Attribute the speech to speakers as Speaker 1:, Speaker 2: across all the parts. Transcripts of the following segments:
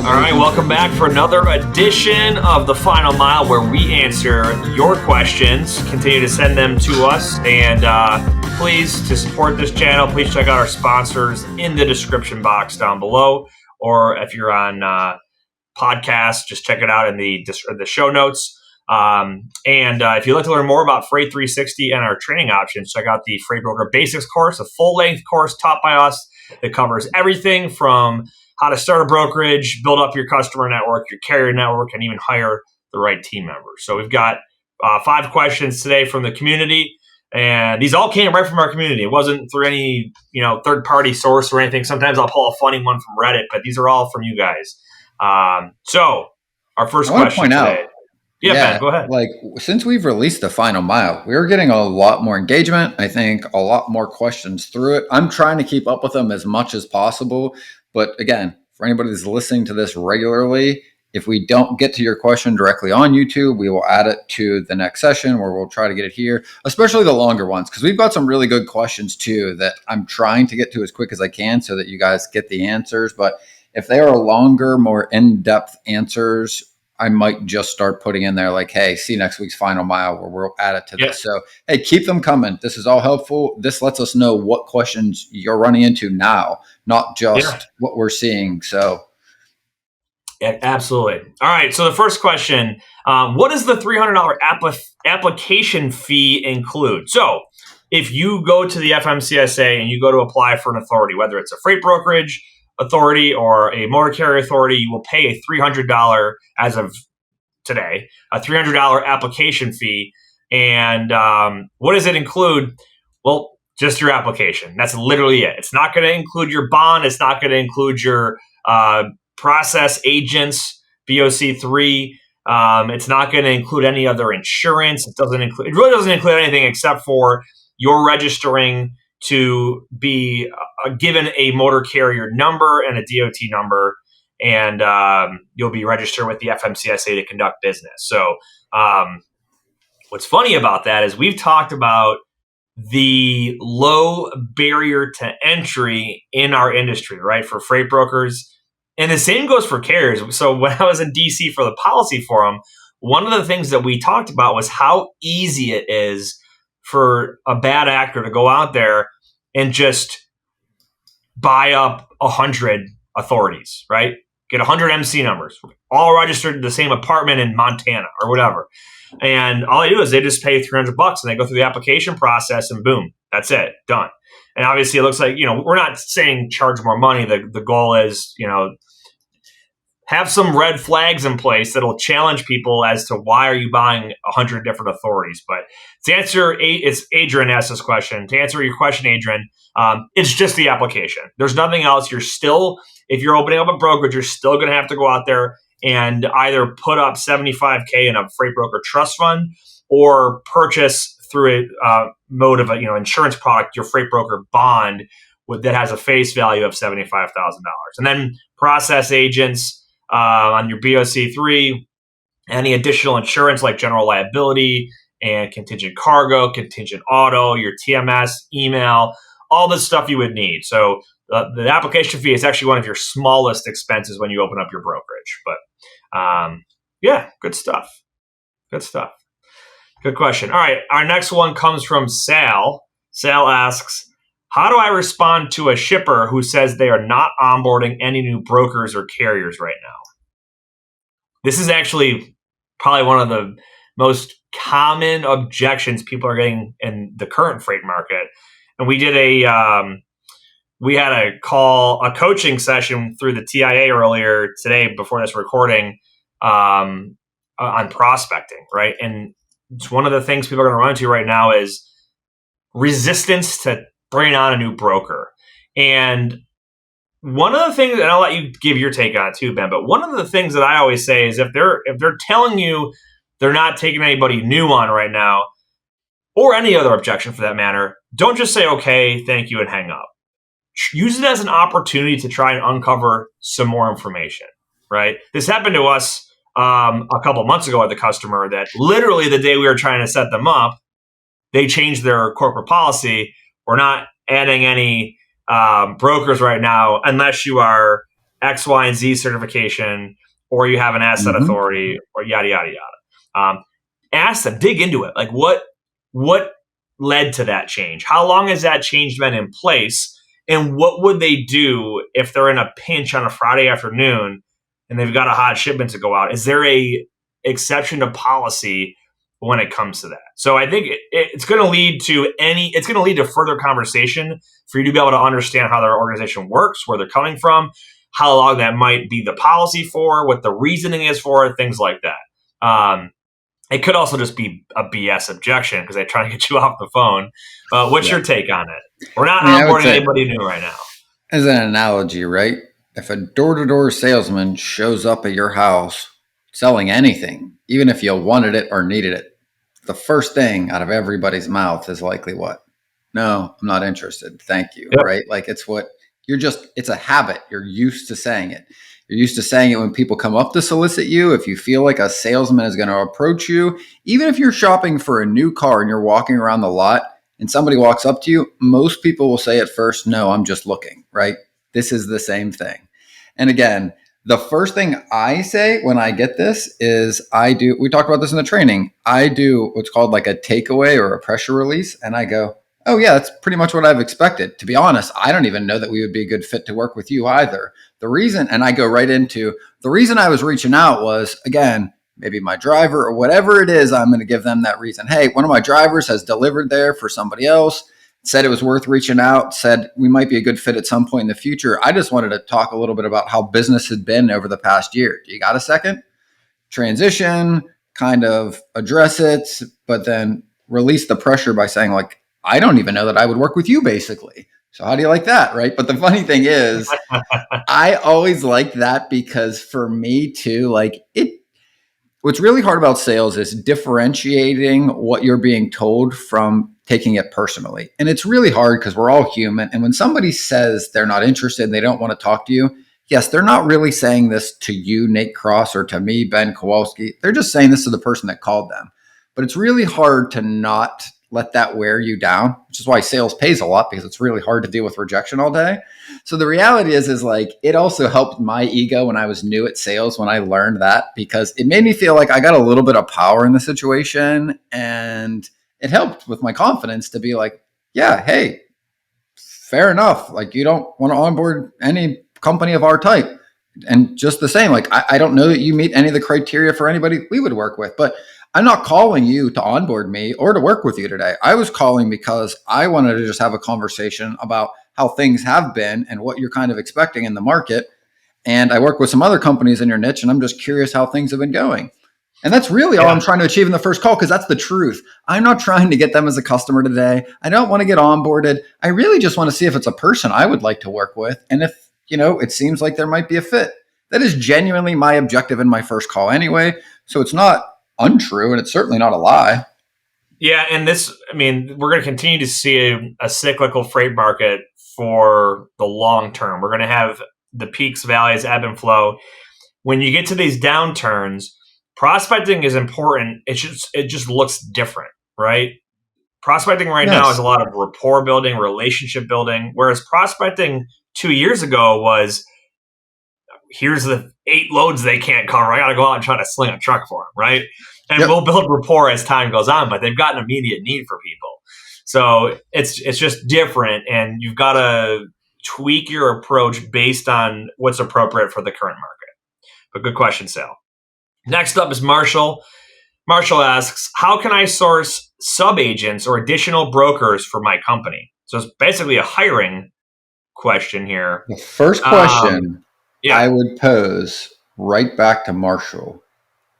Speaker 1: All right, welcome back for another edition of The Final Mile, where we answer your questions. Continue to send them to us. And please, to support this channel, please check out our sponsors in the description box down below. Or if you're on podcast, just check it out in the show notes. If you'd like to learn more about Freight 360 and our training options, check out the Freight Broker Basics course, a full-length course taught by us that covers everything from how to start a brokerage, build up your customer network, your carrier network, and even hire the right team members. So we've got 5 questions today from the community, and these all came right from our community. It wasn't through any third-party source or anything. Sometimes I'll pull a funny one from Reddit, but these are all from you guys. So our first question today. Yeah, Ben, go ahead.
Speaker 2: Like, since we've released the Final Mile, we're getting a lot more engagement. I think a lot more questions through it. I'm trying to keep up with them as much as possible. But again, for anybody that's listening to this regularly, if we don't get to your question directly on YouTube, we will add it to the next session where we'll try to get it here, especially the longer ones, because we've got some really good questions too that I'm trying to get to as quick as I can so that you guys get the answers. But if they are longer, more in-depth answers, I might just start putting in there like, hey, see next week's Final Mile where we'll add it to this. So, hey, keep them coming. This is all helpful. This lets us know what questions you're running into now, not just what we're seeing. So,
Speaker 1: yeah, absolutely. All right. So the first question, what does the $300 application fee include? So if you go to the FMCSA and you go to apply for an authority, whether it's a freight brokerage authority or a motor carrier authority, you will pay a $300 as of today, a $300 application fee. And what does it include? Well, just your application. That's literally it. It's not going to include your bond. It's not going to include your process agents, BOC3. It's not going to include any other insurance. It really doesn't include anything except for your registering to be given a motor carrier number and a DOT number, and you'll be registered with the FMCSA to conduct business. So what's funny about that is we've talked about the low barrier to entry in our industry, right, for freight brokers. And the same goes for carriers. So when I was in DC for the policy forum, one of the things that we talked about was how easy it is for a bad actor to go out there and just buy up 100 authorities, right? Get 100 MC numbers, all registered in the same apartment in Montana or whatever. And all they do is they just pay $300 and they go through the application process and boom, that's it, done. And obviously it looks like, we're not saying charge more money. The goal is, have some red flags in place that'll challenge people as to why are you buying 100 different authorities. But to answer, it's Adrian asked this question. To answer your question, Adrian, it's just the application. There's nothing else. If you're opening up a brokerage, you're still going to have to go out there and either put up $75K in a freight broker trust fund or purchase through a mode of insurance product, your freight broker bond that has a face value of $75,000. And then process agents, on your BOC3, any additional insurance like general liability and contingent cargo, contingent auto, your TMS, email, all the stuff you would need. So the application fee is actually one of your smallest expenses when you open up your brokerage. But good stuff. Good stuff. Good question. All right. Our next one comes from Sal. Sal asks, how do I respond to a shipper who says they are not onboarding any new brokers or carriers right now? This is actually probably one of the most common objections people are getting in the current freight market. And we did we had a coaching session through the TIA earlier today before this recording on prospecting, right? And it's one of the things people are going to run into right now is resistance to bringing on a new broker. And one of the things, and I'll let you give your take on it too, Ben, but one of the things that I always say is if they're telling you they're not taking anybody new on right now, or any other objection for that matter, don't just say, okay, thank you, and hang up. Use it as an opportunity to try and uncover some more information, right? This happened to us a couple of months ago with a customer that literally the day we were trying to set them up, they changed their corporate policy. We're not adding any brokers right now unless you are X, Y, and Z certification, or you have an asset authority, or yada, yada, yada. Ask them, dig into it. Like what led to that change? How long has that change been in place? And what would they do if they're in a pinch on a Friday afternoon and they've got a hot shipment to go out? Is there a exception to policy when it comes to that? So I think it's going to lead to further conversation for you to be able to understand how their organization works, where they're coming from, how long that might be the policy for, what the reasoning is for it, things like that. It could also just be a BS objection because they try to get you off the phone. What's your take on it? We're not onboarding anybody new right now.
Speaker 2: As an analogy, right? If a door-to-door salesman shows up at your house selling anything, even if you wanted it or needed it, the first thing out of everybody's mouth is likely what? No, I'm not interested. Thank you. Yep. Right? Like it's a habit. You're used to saying it. You're used to saying it when people come up to solicit you. If you feel like a salesman is going to approach you, even if you're shopping for a new car and you're walking around the lot and somebody walks up to you, most people will say at first, no, I'm just looking, right? This is the same thing. And again, the first thing I say when I get this is we talked about this in the training. I do what's called like a takeaway or a pressure release. And I go, oh yeah, that's pretty much what I've expected. To be honest, I don't even know that we would be a good fit to work with you either. The reason I was reaching out was, again, maybe my driver or whatever it is, I'm going to give them that reason. Hey, one of my drivers has delivered there for somebody else, said it was worth reaching out, said we might be a good fit at some point in the future. I just wanted to talk a little bit about how business had been over the past year. Do you got a second? Transition, kind of address it, but then release the pressure by saying like, I don't even know that I would work with you basically. So how do you like that, right? But the funny thing is, I always like that because for me too, what's really hard about sales is differentiating what you're being told from taking it personally. And it's really hard because we're all human. And when somebody says they're not interested and they don't want to talk to you, yes, they're not really saying this to you, Nate Cross, or to me, Ben Kowalski. They're just saying this to the person that called them. But it's really hard to not let that wear you down, which is why sales pays a lot, because it's really hard to deal with rejection all day. So the reality is like, it also helped my ego when I was new at sales, when I learned that, because it made me feel like I got a little bit of power in the situation. And it helped with my confidence to be like, yeah, hey, fair enough. Like you don't want to onboard any company of our type. And just the same, like, I don't know that you meet any of the criteria for anybody we would work with, but I'm not calling you to onboard me or to work with you today. I was calling because I wanted to just have a conversation about how things have been and what you're kind of expecting in the market. And I work with some other companies in your niche, and I'm just curious how things have been going. And that's really all I'm trying to achieve in the first call, because that's the truth. I'm not trying to get them as a customer today. I don't want to get onboarded. I really just want to see if it's a person I would like to work with. And if, it seems like there might be a fit. That is genuinely my objective in my first call anyway. So it's not untrue, and it's certainly not a lie.
Speaker 1: Yeah, and we're going to continue to see a cyclical freight market for the long term. We're going to have the peaks, valleys, ebb and flow. When you get to these downturns, prospecting is important. It just looks different, right? Prospecting right now is a lot of rapport building, relationship building, whereas prospecting 2 years ago was, here's the 8 loads they can't cover. I got to go out and try to sling a truck for them, right? And we'll build rapport as time goes on, but they've got an immediate need for people. So it's just different, and you've got to tweak your approach based on what's appropriate for the current market. But good question, Sal. Next up is Marshall. Marshall asks, how can I source subagents or additional brokers for my company? So it's basically a hiring question here.
Speaker 2: The first question I would pose right back to Marshall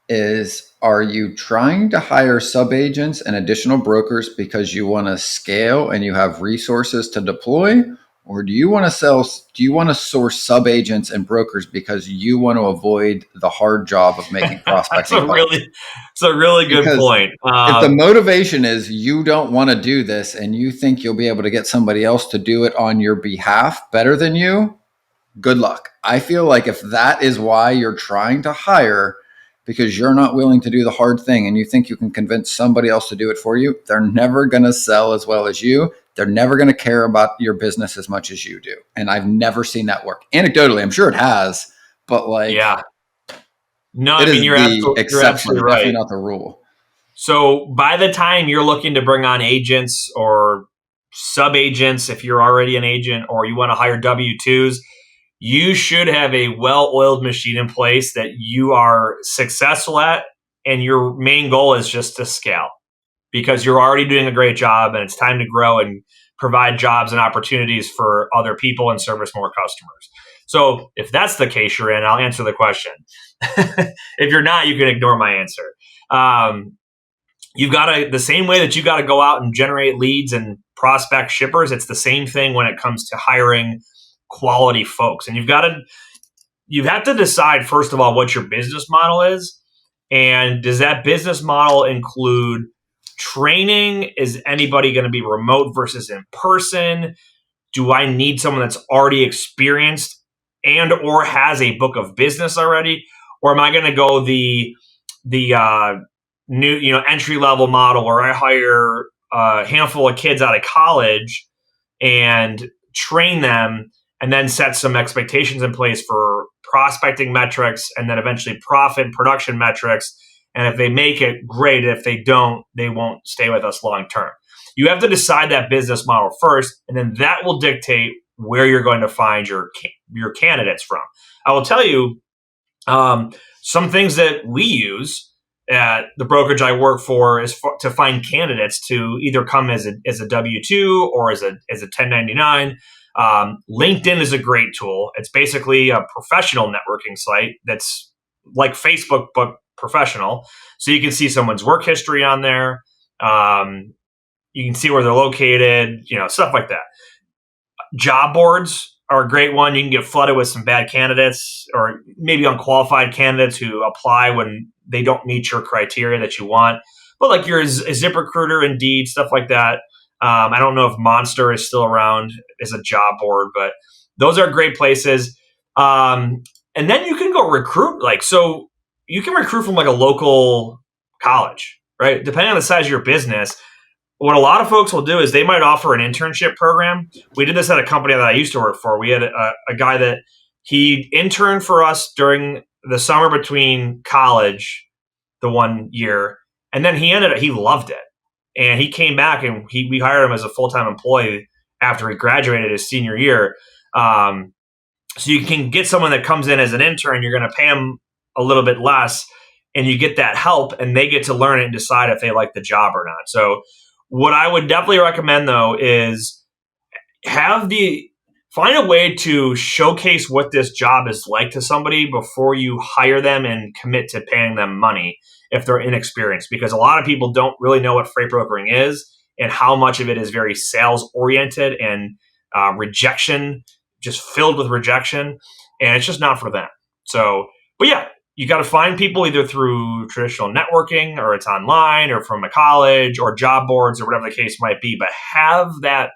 Speaker 2: is, are you trying to hire subagents and additional brokers because you want to scale and you have resources to deploy? Or do you want to source subagents and brokers because you want to avoid the hard job of making prospecting?
Speaker 1: It's a really good point.
Speaker 2: If the motivation is you don't want to do this and you think you'll be able to get somebody else to do it on your behalf better than you, good luck. I feel like if that is why you're trying to hire, because you're not willing to do the hard thing and you think you can convince somebody else to do it for you, they're never going to sell as well as you. they're never going to care about your business as much as you do. And I've never seen that work. Anecdotally, I'm sure it has, but like,
Speaker 1: Yeah. No,
Speaker 2: it
Speaker 1: I mean,
Speaker 2: is the
Speaker 1: you're absolutely
Speaker 2: exception,
Speaker 1: right.
Speaker 2: definitely not the rule.
Speaker 1: So by the time you're looking to bring on agents or subagents, if you're already an agent, or you want to hire W-2s, you should have a well-oiled machine in place that you are successful at, and your main goal is just to scale, because you're already doing a great job and it's time to grow and provide jobs and opportunities for other people and service more customers. So if that's the case you're in, I'll answer the question. If you're not, you can ignore my answer. You've got to, the same way that you got to go out and generate leads and prospect shippers, it's the same thing when it comes to hiring quality folks. And you have to decide, first of all, what your business model is. And does that business model include training? Is anybody going to be remote versus in person? Do I need someone that's already experienced and or has a book of business already? Or am I going to go the new, entry level model where I hire a handful of kids out of college and train them, and then set some expectations in place for prospecting metrics and then eventually profit production metrics. And if they make it, great. If they don't, they won't stay with us long term. You have to decide that business model first, and then that will dictate where you're going to find your candidates from. I will tell you some things that we use at the brokerage I work for is to find candidates to either come as a W-2 or as a 1099. LinkedIn is a great tool. It's basically a professional networking site that's like Facebook, but professional. So you can see someone's work history on there. You can see where they're located, stuff like that. Job boards are a great one. You can get flooded with some bad candidates or maybe unqualified candidates who apply when they don't meet your criteria that you want. But like your ZipRecruiter, Indeed, stuff like that. I don't know if Monster is still around as a job board, but those are great places. And then you can go recruit. So you can recruit from like a local college, right? Depending on the size of your business. What a lot of folks will do is they might offer an internship program. We did this at a company that I used to work for. We had a guy that he interned for us during the summer between college, the 1 year, and then he loved it. And he came back and we hired him as a full-time employee after he graduated his senior year. So you can get someone that comes in as an intern, you're going to pay them a little bit less, and you get that help, and they get to learn it and decide if they like the job or not. So what I would definitely recommend, though, is find a way to showcase what this job is like to somebody before you hire them and commit to paying them money if they're inexperienced, because a lot of people don't really know what freight brokering is and how much of it is very sales oriented and rejection, just filled with rejection, and it's just not for them. So, but yeah, you got to find people either through traditional networking or it's online or from a college or job boards or whatever the case might be, but have that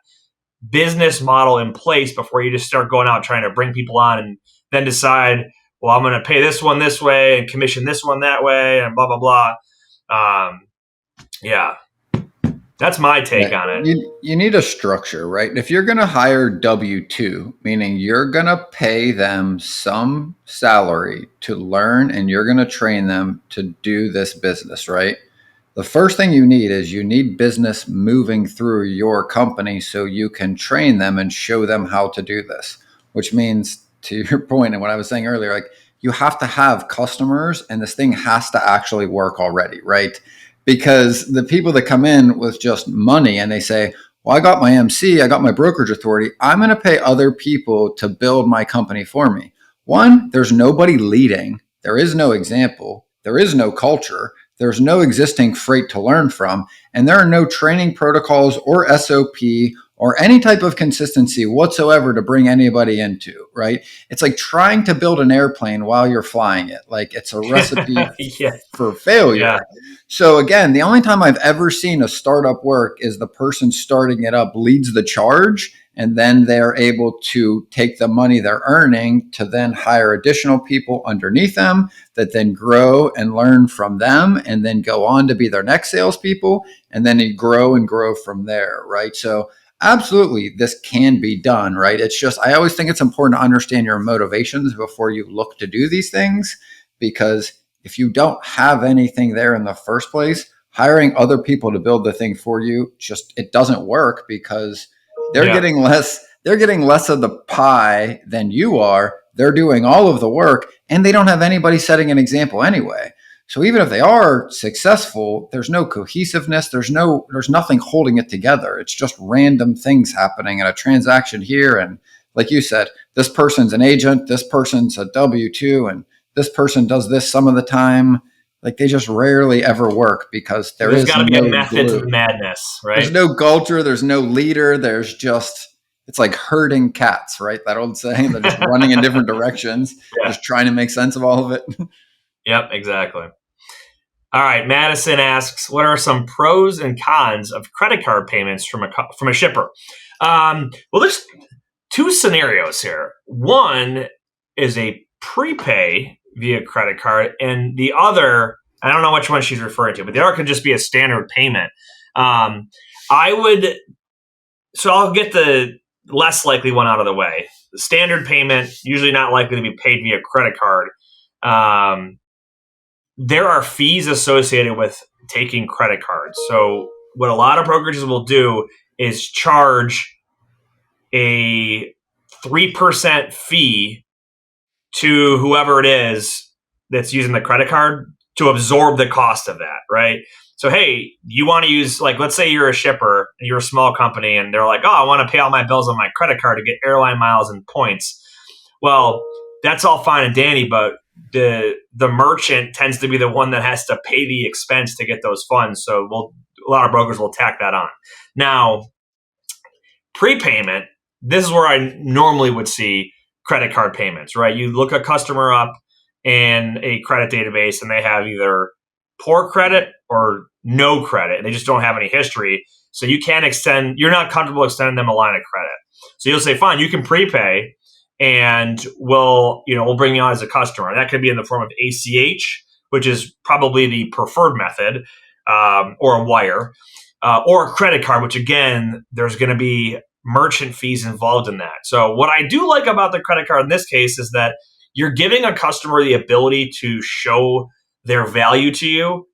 Speaker 1: business model in place before you just start going out trying to bring people on and then decide, well, I'm going to pay this one this way and commission this one that way and blah, blah, blah. Yeah, that's my take on it.
Speaker 2: You need a structure, right? If you're going to hire W-2, meaning you're going to pay them some salary to learn and you're going to train them to do this business, right? The first thing you need business moving through your company so you can train them and show them how to do this, which means, to your point and what I was saying earlier, like you have to have customers and this thing has to actually work already, right? Because the people that come in with just money and they say, well, I got my MC, I got my brokerage authority, I'm going to pay other people to build my company for me. One, there's nobody leading. There is no example. There is no culture. There's no existing freight to learn from. And there are no training protocols or SOP or any type of consistency whatsoever to bring anybody into, right? It's like trying to build an airplane while you're flying it. Like it's a recipe for failure. Yeah. So again, the only time I've ever seen a startup work is the person starting it up leads the charge, and then they're able to take the money they're earning to then hire additional people underneath them that then grow and learn from them and then go on to be their next salespeople. And then you grow and grow from there, right? So absolutely, this can be done, right? It's just, I always think it's important to understand your motivations before you look to do these things, because if you don't have anything there in the first place, hiring other people to build the thing for you, just, it doesn't work, because
Speaker 1: Yeah.
Speaker 2: they're getting less of the pie than you are. They're doing all of the work and they don't have anybody setting an example anyway. So even if they are successful, there's no cohesiveness. There's nothing holding it together. It's just random things happening in a transaction here. And like you said, this person's an agent, this person's a W-2, and this person does this some of the time. Like, they just rarely ever work because
Speaker 1: There's got to be a
Speaker 2: no
Speaker 1: method to the
Speaker 2: glue.
Speaker 1: madness,
Speaker 2: There's
Speaker 1: right?
Speaker 2: no culture. There's no leader. There's just, it's like herding cats, right? That old saying, they're just running in different directions,
Speaker 1: Yeah.
Speaker 2: just trying to make sense of all of it.
Speaker 1: Yep, exactly. All right, Madison asks, what are some pros and cons of credit card payments from a shipper? Well, there's two scenarios here. One is a prepay via credit card, and the other, I don't know which one she's referring to, but the other could just be a standard payment. So I'll get the less likely one out of the way. The standard payment, usually not likely to be paid via credit card. There are fees associated with taking credit cards. So what a lot of brokerages will do is charge a 3% fee to whoever it is that's using the credit card to absorb the cost of that, right? So, hey, you want to use, like, let's say you're a shipper and you're a small company and they're like, oh, I want to pay all my bills on my credit card to get airline miles and points. Well, that's all fine and dandy, but the merchant tends to be the one that has to pay the expense to get those funds. So a lot of brokers will tack that on. Now, prepayment, this is where I normally would see credit card payments, right? You look a customer up in a credit database and they have either poor credit or no credit. They just don't have any history. So you're not comfortable extending them a line of credit. So you'll say, fine, you can prepay and we'll bring you on as a customer. That could be in the form of ACH, which is probably the preferred method, or a wire, or a credit card, which again, there's going to be merchant fees involved in that. So what I do like about the credit card in this case is that you're giving a customer the ability to show their value to you,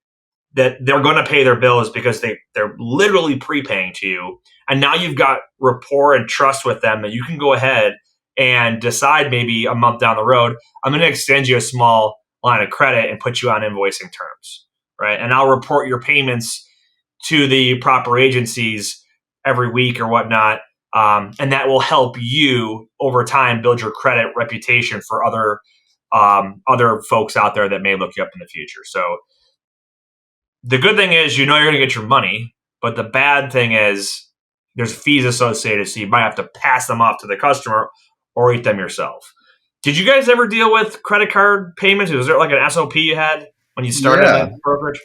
Speaker 1: that they're going to pay their bills because they're literally prepaying to you. And now you've got rapport and trust with them that you can go ahead and decide maybe a month down the road, I'm going to extend you a small line of credit and put you on invoicing terms, right? And I'll report your payments to the proper agencies every week or whatnot. And that will help you over time build your credit reputation for other folks out there that may look you up in the future. So the good thing is, you're going to get your money, but the bad thing is there's fees associated. So you might have to pass them off to the customer or eat them yourself. Did you guys ever deal with credit card payments? Was there like an SOP you had when you started in the brokerage?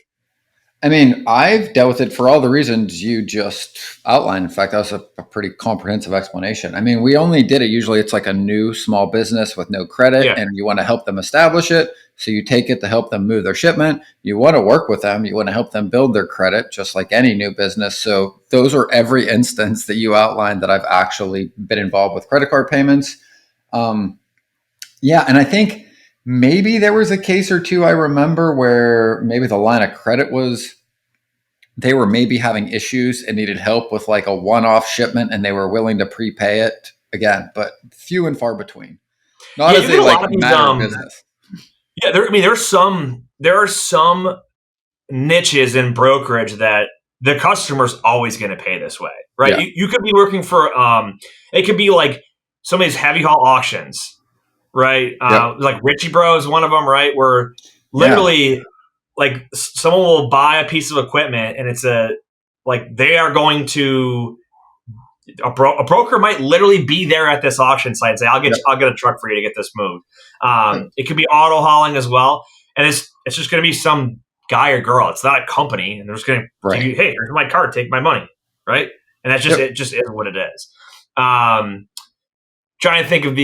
Speaker 2: I mean, I've dealt with it for all the reasons you just outlined. In fact, that was a pretty comprehensive explanation. I mean, we only did it. Usually it's like a new small business with no credit, and you want to help them establish it. So you take it to help them move their shipment. You want to work with them. You want to help them build their credit, just like any new business. So those are every instance that you outlined that I've actually been involved with credit card payments. Yeah. And I think maybe there was a case or two I remember where maybe the line of credit they were maybe having issues and needed help with like a one-off shipment, and they were willing to prepay it again, but few and far between. Not as a like matter of business.
Speaker 1: Yeah, there are some niches in brokerage that the customer's always going to pay this way, right?
Speaker 2: Yeah.
Speaker 1: You could be working for it could be like some of these heavy haul auctions, right? Like Richie Bro is one of them, right? Where literally like someone will buy a piece of equipment and they are going to a broker might literally be there at this auction site and say, I'll get a truck for you to get this moved. It could be auto hauling as well. And it's just going to be some guy or girl. It's not a company. And they're just going to give you, hey, here's my card, take my money. Right. And that's just, it just is what it is. Trying to think of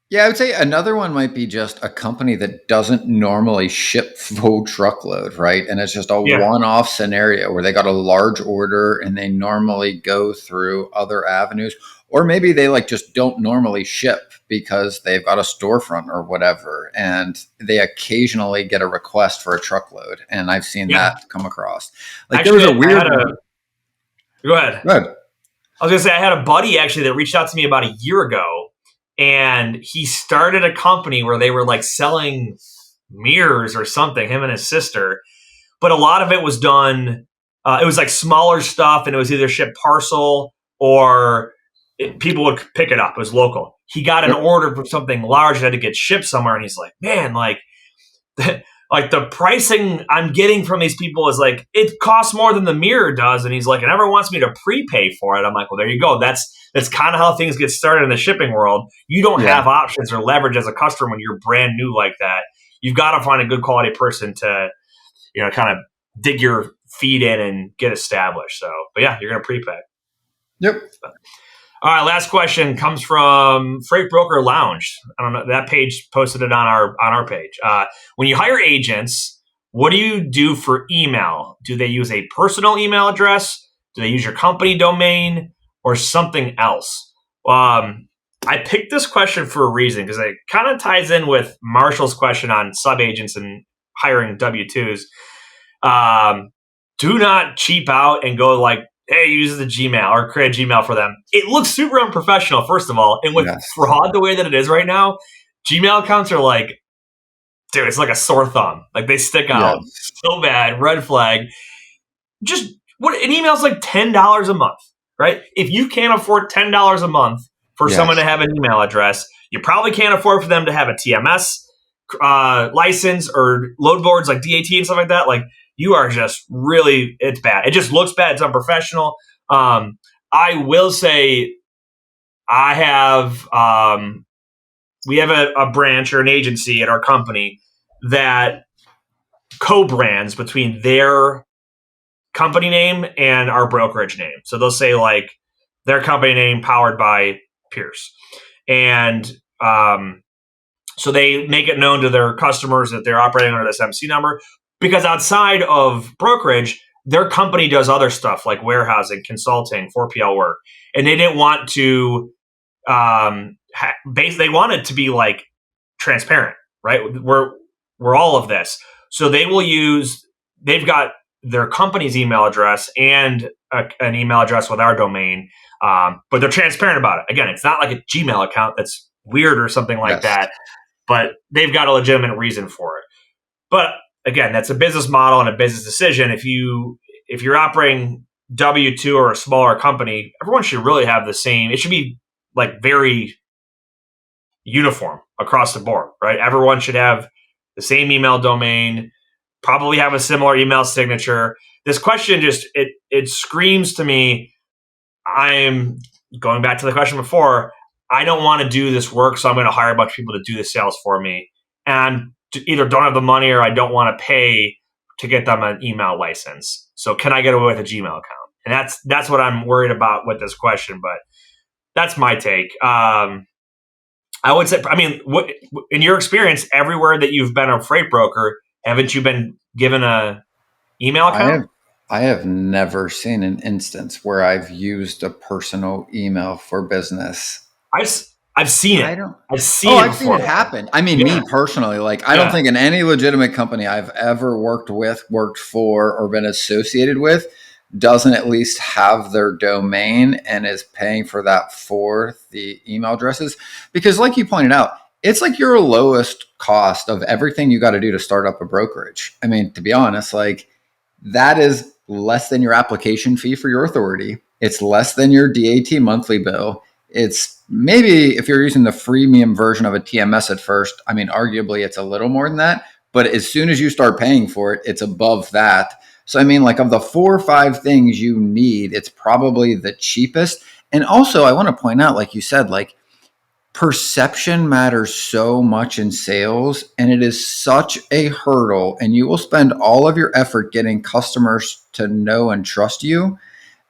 Speaker 2: Yeah, I would say another one might be just a company that doesn't normally ship full truckload, right? And it's just a
Speaker 1: Yeah.
Speaker 2: one-off scenario where they got a large order and they normally go through other avenues, or maybe they like just don't normally ship because they've got a storefront or whatever, and they occasionally get a request for a truckload. And I've seen
Speaker 1: Yeah.
Speaker 2: that come across. Like there was
Speaker 1: Actually,
Speaker 2: a
Speaker 1: I
Speaker 2: weird
Speaker 1: had a,
Speaker 2: one.
Speaker 1: go ahead.
Speaker 2: Good.
Speaker 1: I was gonna say I had a buddy actually that reached out to me about a year ago, and he started a company where they were like selling mirrors or something. Him and his sister, but a lot of it was done. It was like smaller stuff, and it was either shipped parcel or people would pick it up. It was local. He got an
Speaker 2: Yep.
Speaker 1: order for something large that had to get shipped somewhere, and he's like, "Man, like like the pricing I'm getting from these people is like it costs more than the mirror does." And he's like, "And everyone wants me to prepay for it." I'm like, "Well, there you go. That's kind of how things get started in the shipping world. You don't
Speaker 2: Yeah.
Speaker 1: have options or leverage as a customer when you're brand new like that. You've got to find a good quality person to, kind of dig your feet in and get established." So, but yeah, you're gonna prepay.
Speaker 2: Yep.
Speaker 1: All right, last question comes from Freight Broker Lounge. I don't know, that page posted it on our page. When you hire agents, what do you do for email? Do they use a personal email address? Do they use your company domain or something else? I picked this question for a reason because it kind of ties in with Marshall's question on subagents and hiring W-2s. Do not cheap out and go like, "Hey, use the Gmail or create a Gmail for them." It looks super unprofessional, first of all. And with
Speaker 2: Yes.
Speaker 1: fraud the way that it is right now, Gmail accounts are like, dude, it's like a sore thumb. Like they stick out
Speaker 2: Yes.
Speaker 1: so bad, red flag. Just what an email's like $10 a month, right? If you can't afford $10 a month for someone to
Speaker 2: Yes.
Speaker 1: have an email address, you probably can't afford for them to have a TMS license or load boards like DAT and stuff like that. Like you are just really, it's bad. It just looks bad. It's unprofessional. I will say I have, we have a branch or an agency at our company that co-brands between their company name and our brokerage name. So they'll say like their company name powered by Pierce. And so they make it known to their customers that they're operating under this MC number because outside of brokerage, their company does other stuff like warehousing, consulting, 4PL work. And they didn't want to they want it to be like transparent, right? We're all of this. So they've got their company's email address and an email address with our domain, but they're transparent about it. Again, it's not like a Gmail account that's weird or something like
Speaker 2: Yes.
Speaker 1: that, but they've got a legitimate reason for it. But again, that's a business model and a business decision. If you're operating W-2 or a smaller company, everyone should really have the same. It should be like very uniform across the board, right? Everyone should have the same email domain, probably have a similar email signature. This question just it screams to me. I'm going back to the question before. I don't want to do this work, so I'm going to hire a bunch of people to do the sales for me, and either don't have the money or I don't want to pay to get them an email license. So can I get away with a Gmail account? And that's what I'm worried about with this question. But that's my take. I would say, I mean, what in your experience, everywhere that you've been a freight broker, haven't you been given a email account?
Speaker 2: I have never seen an instance where I've used a personal email for business.
Speaker 1: I've seen
Speaker 2: I
Speaker 1: it.
Speaker 2: don't.
Speaker 1: I've seen
Speaker 2: Oh,
Speaker 1: it
Speaker 2: I've seen
Speaker 1: before.
Speaker 2: it happen. I mean,
Speaker 1: Yeah,
Speaker 2: me personally, like, I don't
Speaker 1: yeah,
Speaker 2: think in any legitimate company I've ever worked with, worked for, or been associated with doesn't at least have their domain and is paying for that for the email addresses. Because, like you pointed out, it's like your lowest cost of everything you got to do to start up a brokerage. I mean, to be honest, like, that is less than your application fee for your authority. It's less than your DAT monthly bill. It's maybe if you're using the freemium version of a TMS at first, I mean, arguably it's a little more than that. But as soon as you start paying for it, it's above that. So, I mean, like of the 4 or 5 things you need, it's probably the cheapest. And also, I want to point out, like you said, like perception matters so much in sales, and it is such a hurdle. And you will spend all of your effort getting customers to know and trust you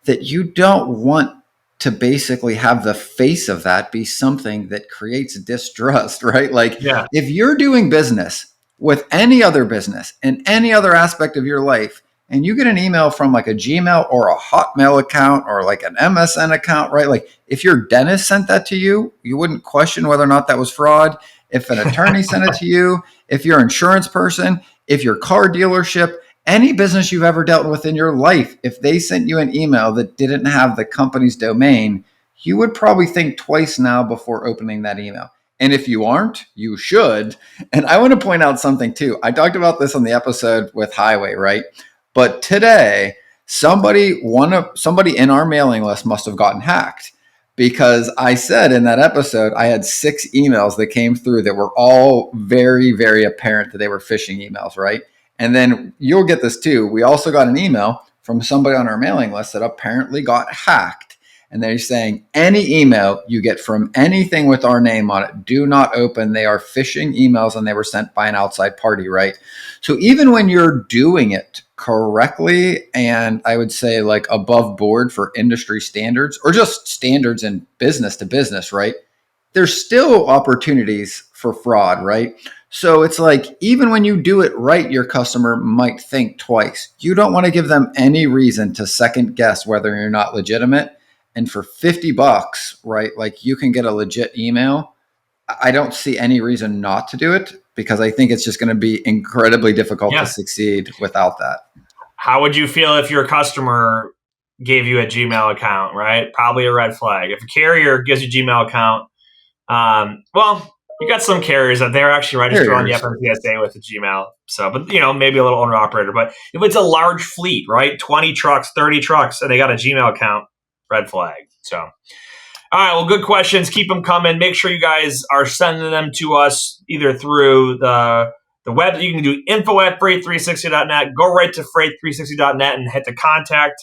Speaker 2: that you don't want to basically have the face of that be something that creates distrust, right? Like
Speaker 1: Yeah.
Speaker 2: if you're doing business with any other business in any other aspect of your life, and you get an email from like a Gmail or a Hotmail account or like an MSN account, right? Like if your dentist sent that to you, you wouldn't question whether or not that was fraud. If an attorney sent it to you, if your insurance person, if your car dealership, any business you've ever dealt with in your life, if they sent you an email that didn't have the company's domain, you would probably think twice now before opening that email. And if you aren't, you should. And I want to point out something too. I talked about this on the episode with Highway, right? But today, somebody in our mailing list must have gotten hacked, because I said in that episode, I had 6 emails that came through that were all very, very apparent that they were phishing emails, right? And then you'll get this too. We also got an email from somebody on our mailing list that apparently got hacked. And they're saying any email you get from anything with our name on it, do not open. They are phishing emails and they were sent by an outside party, right? So even when you're doing it correctly, and I would say like above board for industry standards or just standards in business to business, right? There's still opportunities for fraud, right? So it's like, even when you do it right, your customer might think twice. You don't want to give them any reason to second guess whether you're not legitimate. And for $50, right, like you can get a legit email. I don't see any reason not to do it, because I think it's just going to be incredibly difficult to succeed without that.
Speaker 1: How would you feel if your customer gave you a Gmail account, right? Probably a red flag. If a carrier gives you a Gmail account, well, you got some carriers that they're actually registered on the FMCSA with a Gmail. So, but maybe a little owner operator. But if it's a large fleet, right? 20 trucks, 30 trucks, and they got a Gmail account, red flag. So, all right, well, good questions. Keep them coming. Make sure you guys are sending them to us either through the web. You can do info@freight360.net. Go right to freight360.net and hit the contact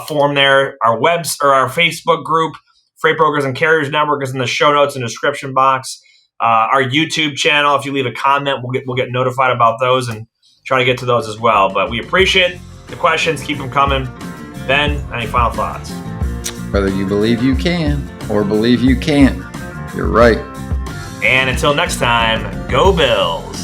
Speaker 1: form there. Our webs or our Facebook group, Freight Brokers and Carriers Network, is in the show notes and description box. Our YouTube channel, if you leave a comment, we'll get notified about those and try to get to those as well. But we appreciate the questions. Keep them coming. Ben, any final thoughts?
Speaker 2: Whether you believe you can or believe you can't, you're right.
Speaker 1: And until next time, go Bills.